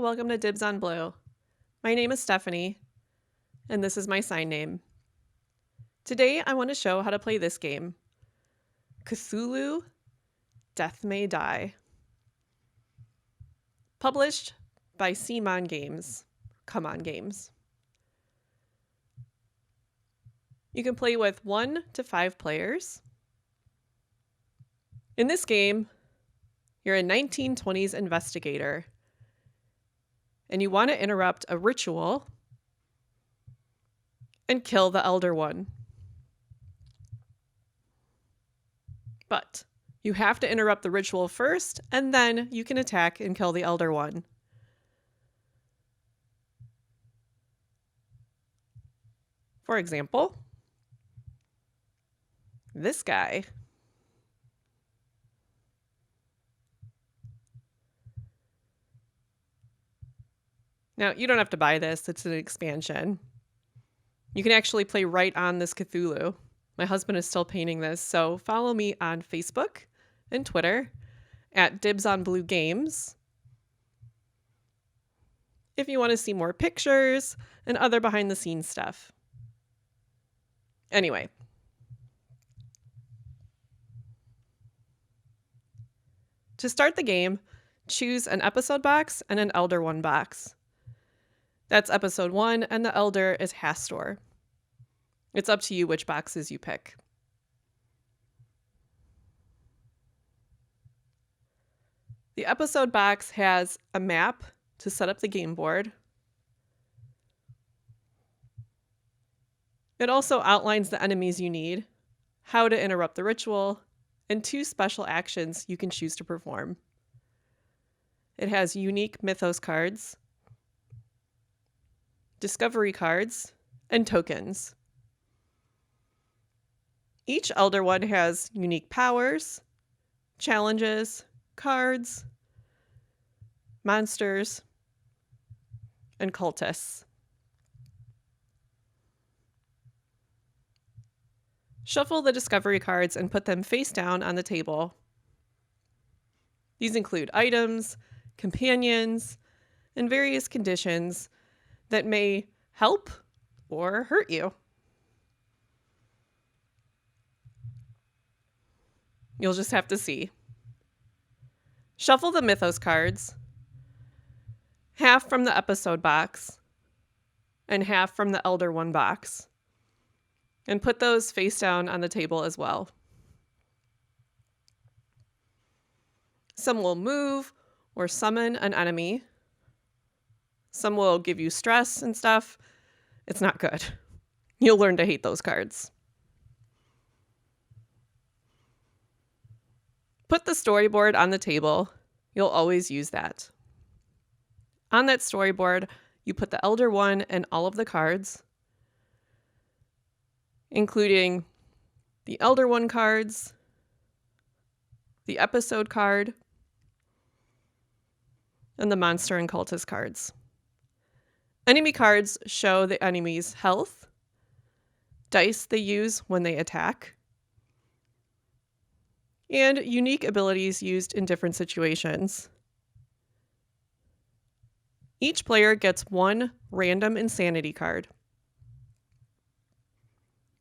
welcome to Dibs on Blue. My name is Stephanie, and this is my sign name. Today, I want to show how to play this game, Cthulhu: Death May Die. Published by CMON Games. Come On Games. You can play with 1 to 5 players. In this game, you're a 1920s investigator, and you want to interrupt a ritual and kill the Elder One. But you have to interrupt the ritual first, and then you can attack and kill the Elder One. For example, this guy. Now, you don't have to buy this. It's an expansion. You can actually play right on this Cthulhu. My husband is still painting this, so follow me on Facebook and Twitter at Dibs on Blue Games if you want to see more pictures and other behind-the-scenes stuff. Anyway. To start the game, choose an episode box and an Elder One box. That's episode 1, and the Elder is Hastur. It's up to you which boxes you pick. The episode box has a map to set up the game board. It also outlines the enemies you need, how to interrupt the ritual, and 2 special actions you can choose to perform. It has unique mythos cards, discovery cards, and tokens. Each Elder One has unique powers, challenges, cards, monsters, and cultists. Shuffle the discovery cards and put them face down on the table. These include items, companions, and various conditions that may help or hurt you. You'll just have to see. Shuffle the mythos cards, half from the episode box and half from the Elder One box, and put those face down on the table as well. Some will move or summon an enemy. Some will give you stress and stuff. It's not good. You'll learn to hate those cards. Put the storyboard on the table. You'll always use that. On that storyboard, you put the Elder One and all of the cards, including the Elder One cards, the episode card, and the monster and cultist cards. Enemy cards show the enemy's health, dice they use when they attack, and unique abilities used in different situations. Each player gets 1 random insanity card.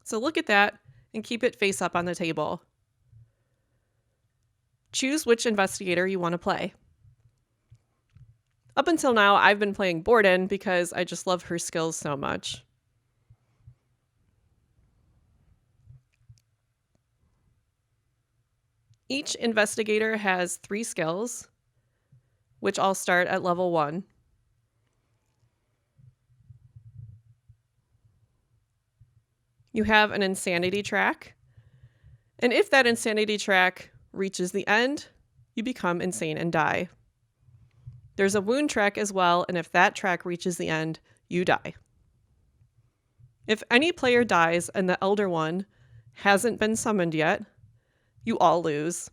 So look at that and keep it face up on the table. Choose which investigator you want to play. Up until now, I've been playing Borden because I just love her skills so much. Each investigator has 3 skills, which all start at level 1. You have an insanity track, and if that insanity track reaches the end, you become insane and die. There's a wound track as well, and if that track reaches the end, you die. If any player dies and the Elder One hasn't been summoned yet, you all lose.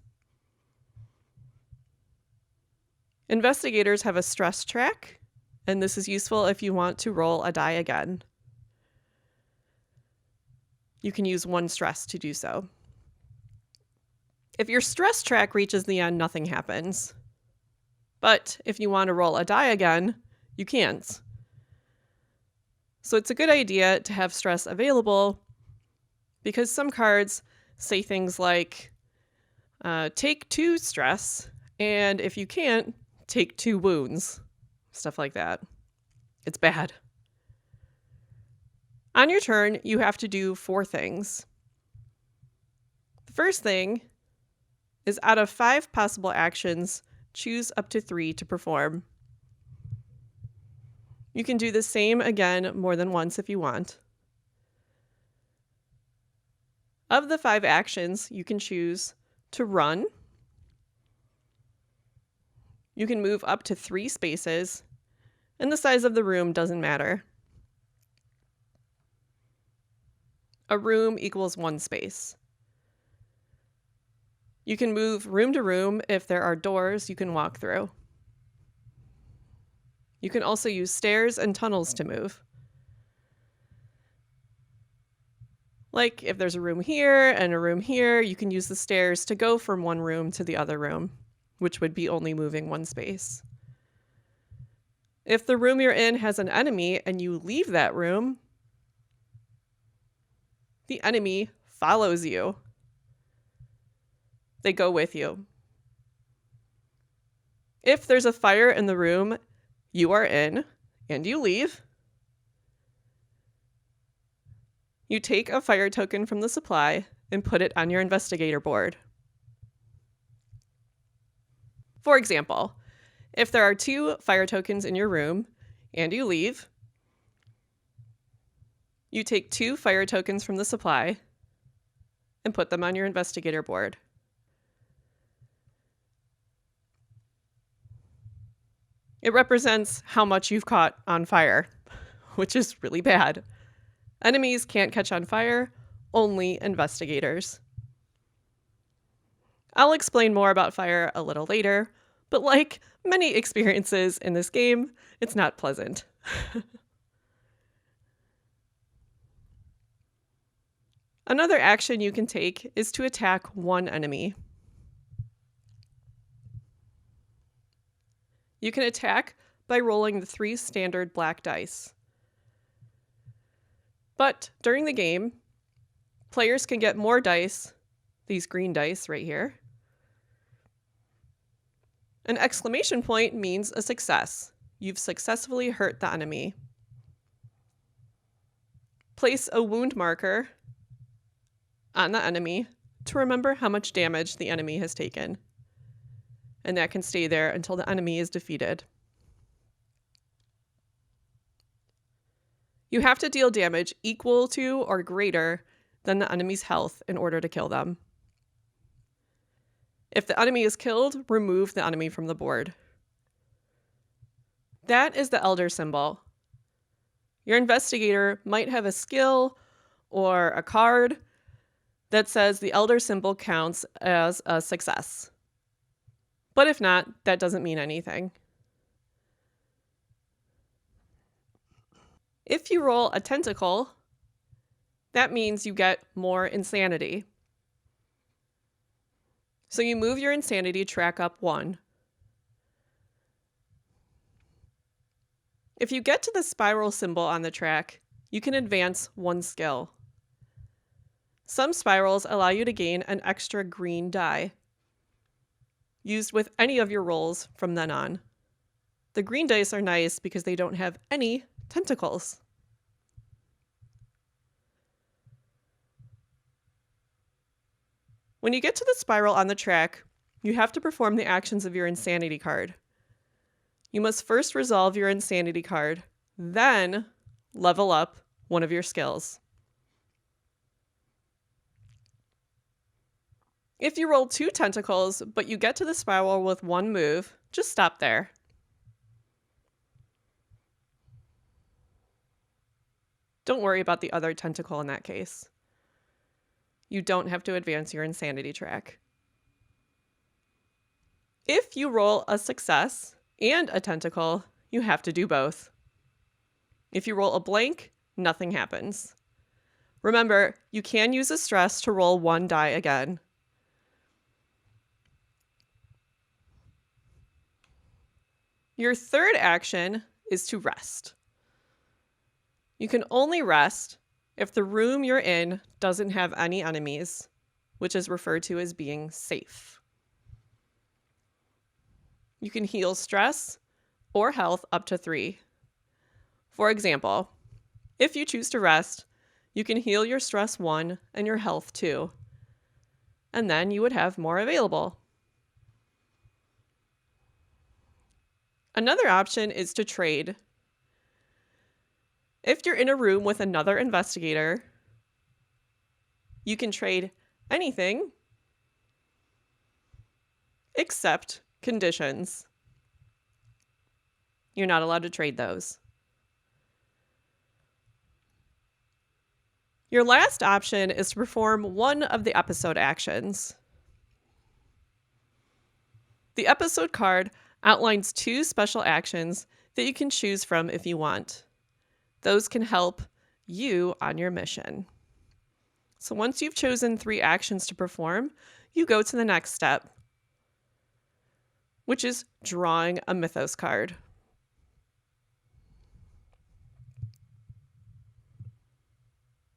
Investigators have a stress track, and this is useful if you want to roll a die again. You can use 1 stress to do so. If your stress track reaches the end, nothing happens. But if you want to roll a die again, you can't. So it's a good idea to have stress available because some cards say things like, take 2 stress, and if you can't, take 2 wounds. Stuff like that. It's bad. On your turn, you have to do 4 things. The first thing is out of 5 possible actions, choose up to 3 to perform. You can do the same again more than once if you want. Of the 5 actions, you can choose to run. You can move up to 3 spaces, and the size of the room doesn't matter. A room equals 1 space. You can move room to room if there are doors you can walk through. You can also use stairs and tunnels to move. Like if there's a room here and a room here, you can use the stairs to go from one room to the other room, which would be only moving 1 space. If the room you're in has an enemy and you leave that room, the enemy follows you. They go with you. If there's a fire in the room you are in and you leave, you take a fire token from the supply and put it on your investigator board. For example, if there are 2 fire tokens in your room and you leave, you take 2 fire tokens from the supply and put them on your investigator board. It represents how much you've caught on fire, which is really bad. Enemies can't catch on fire, only investigators. I'll explain more about fire a little later, but like many experiences in this game, it's not pleasant. Another action you can take is to attack one enemy. You can attack by rolling the 3 standard black dice. But during the game, players can get more dice, these green dice right here. An exclamation point means a success. You've successfully hurt the enemy. Place a wound marker on the enemy to remember how much damage the enemy has taken. And that can stay there until the enemy is defeated. You have to deal damage equal to or greater than the enemy's health in order to kill them. If the enemy is killed, remove the enemy from the board. That is the Elder symbol. Your investigator might have a skill or a card that says the Elder symbol counts as a success. But if not, that doesn't mean anything. If you roll a tentacle, that means you get more insanity. So you move your insanity track up 1. If you get to the spiral symbol on the track, you can advance 1 skill. Some spirals allow you to gain an extra green die, used with any of your rolls from then on. The green dice are nice because they don't have any tentacles. When you get to the spiral on the track, you have to perform the actions of your insanity card. You must first resolve your insanity card, then level up one of your skills. If you roll 2 tentacles, but you get to the spiral with 1 move, just stop there. Don't worry about the other tentacle in that case. You don't have to advance your insanity track. If you roll a success and a tentacle, you have to do both. If you roll a blank, nothing happens. Remember, you can use a stress to roll 1 die again. Your third action is to rest. You can only rest if the room you're in doesn't have any enemies, which is referred to as being safe. You can heal stress or health up to 3. For example, if you choose to rest, you can heal your stress 1 and your health 2, and then you would have more available. Another option is to trade. If you're in a room with another investigator, you can trade anything except conditions. You're not allowed to trade those. Your last option is to perform one of the episode actions. The episode card outlines 2 special actions that you can choose from if you want. Those can help you on your mission. So once you've chosen 3 actions to perform, you go to the next step, which is drawing a Mythos card.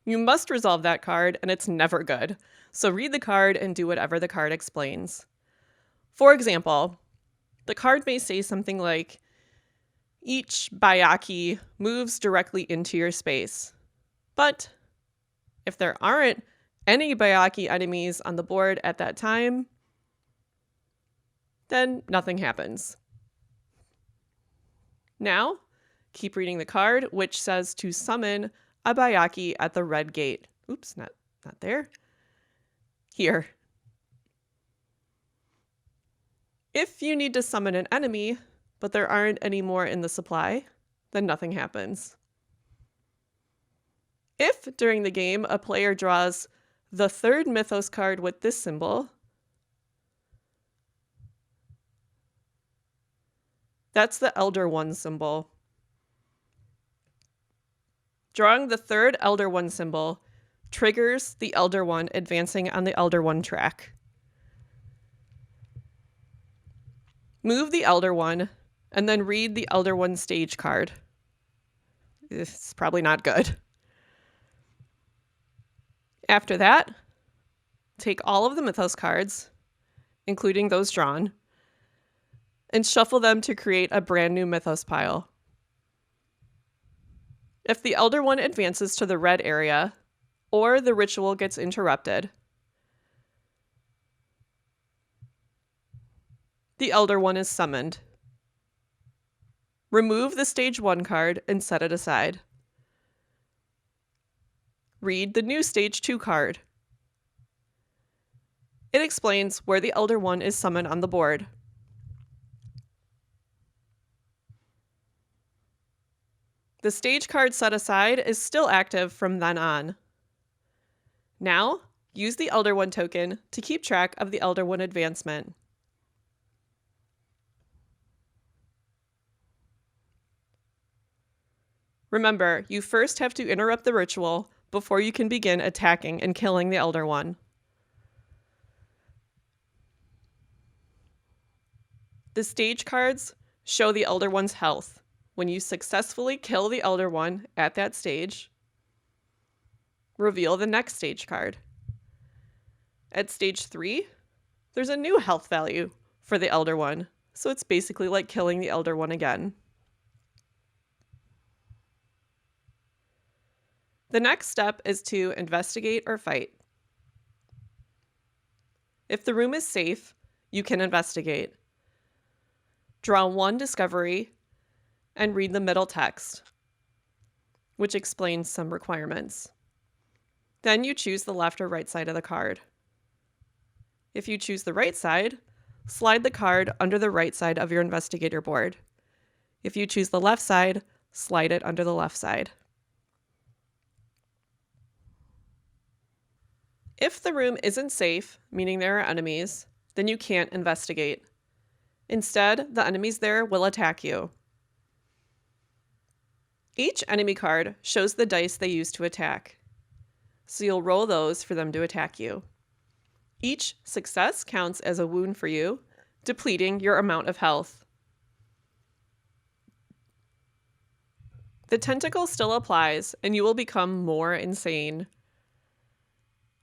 You must resolve that card, and it's never good. So read the card and do whatever the card explains. For example, the card may say something like, each Bayaki moves directly into your space. But if there aren't any Bayaki enemies on the board at that time, then nothing happens. Now, keep reading the card, which says to summon a Bayaki at the red gate. Oops, not there. Here. If you need to summon an enemy, but there aren't any more in the supply, then nothing happens. If during the game a player draws the 3rd Mythos card with this symbol, that's the Elder One symbol. Drawing the 3rd Elder One symbol triggers the Elder One advancing on the Elder One track. Move the Elder One and then read the Elder One stage card. It's probably not good. After that, take all of the Mythos cards, including those drawn, and shuffle them to create a brand new Mythos pile. If the Elder One advances to the red area, or the ritual gets interrupted, the Elder One is summoned. Remove the Stage 1 card and set it aside. Read the new Stage 2 card. It explains where the Elder One is summoned on the board. The stage card set aside is still active from then on. Now, use the Elder One token to keep track of the Elder One advancement. Remember, you first have to interrupt the ritual before you can begin attacking and killing the Elder One. The stage cards show the Elder One's health. When you successfully kill the Elder One at that stage, reveal the next stage card. At stage 3, there's a new health value for the Elder One, so it's basically like killing the Elder One again. The next step is to investigate or fight. If the room is safe, you can investigate. Draw 1 discovery and read the middle text, which explains some requirements. Then you choose the left or right side of the card. If you choose the right side, slide the card under the right side of your investigator board. If you choose the left side, slide it under the left side. If the room isn't safe, meaning there are enemies, then you can't investigate. Instead, the enemies there will attack you. Each enemy card shows the dice they use to attack, so you'll roll those for them to attack you. Each success counts as a wound for you, depleting your amount of health. The tentacle still applies, and you will become more insane.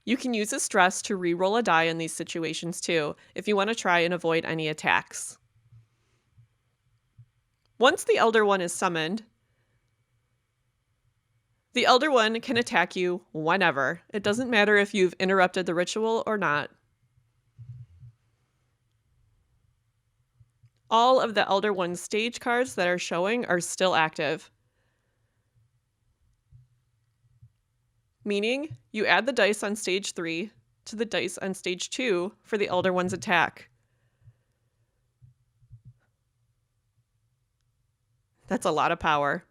You can use a stress to re-roll a die in these situations too, if you want to try and avoid any attacks. Once the Elder One is summoned, the Elder One can attack you whenever. It doesn't matter if you've interrupted the ritual or not. All of the Elder One's stage cards that are showing are still active. Meaning, you add the dice on stage 3 to the dice on stage 2 for the Elder One's attack. That's a lot of power.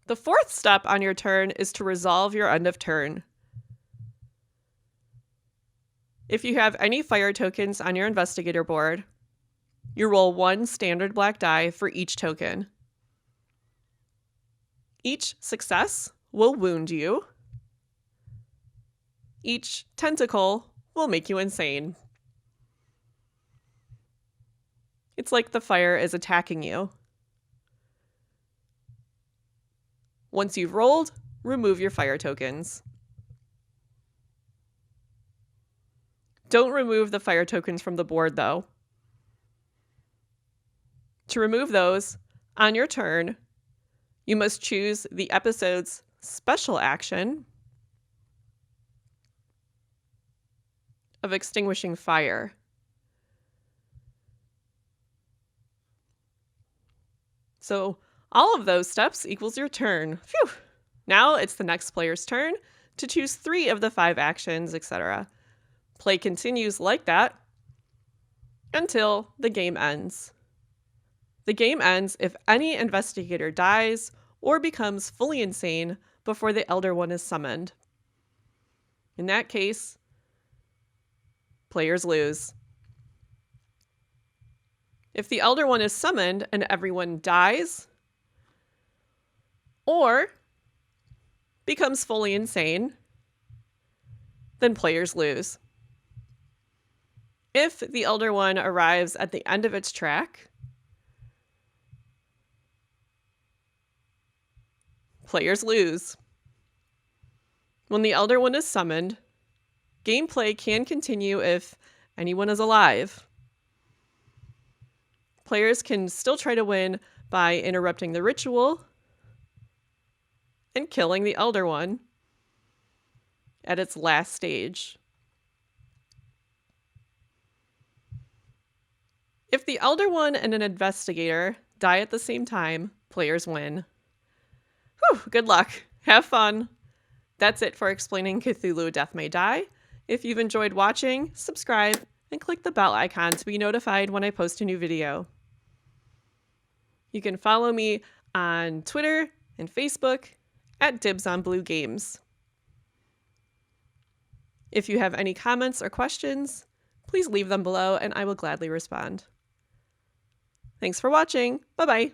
The fourth step on your turn is to resolve your end of turn. If you have any fire tokens on your investigator board, you roll 1 standard black die for each token. Each success will wound you. Each tentacle will make you insane. It's like the fire is attacking you. Once you've rolled, remove your fire tokens. Don't remove the fire tokens from the board, though. To remove those, on your turn, you must choose the episode's special action of extinguishing fire. So all of those steps equals your turn. Phew! Now it's the next player's turn to choose 3 of the 5 actions, etc. Play continues like that until the game ends. The game ends if any investigator dies or becomes fully insane before the Elder One is summoned. In that case, players lose. If the Elder One is summoned and everyone dies or becomes fully insane, then players lose. If the Elder One arrives at the end of its track, players lose. When the Elder One is summoned, gameplay can continue if anyone is alive. Players can still try to win by interrupting the ritual and killing the Elder One at its last stage. If the Elder One and an investigator die at the same time, players win. Whew, good luck. Have fun. That's it for explaining Cthulhu Death May Die. If you've enjoyed watching, subscribe and click the bell icon to be notified when I post a new video. You can follow me on Twitter and Facebook at Dibs on Blue Games. If you have any comments or questions, please leave them below and I will gladly respond. Thanks for watching. Bye-bye.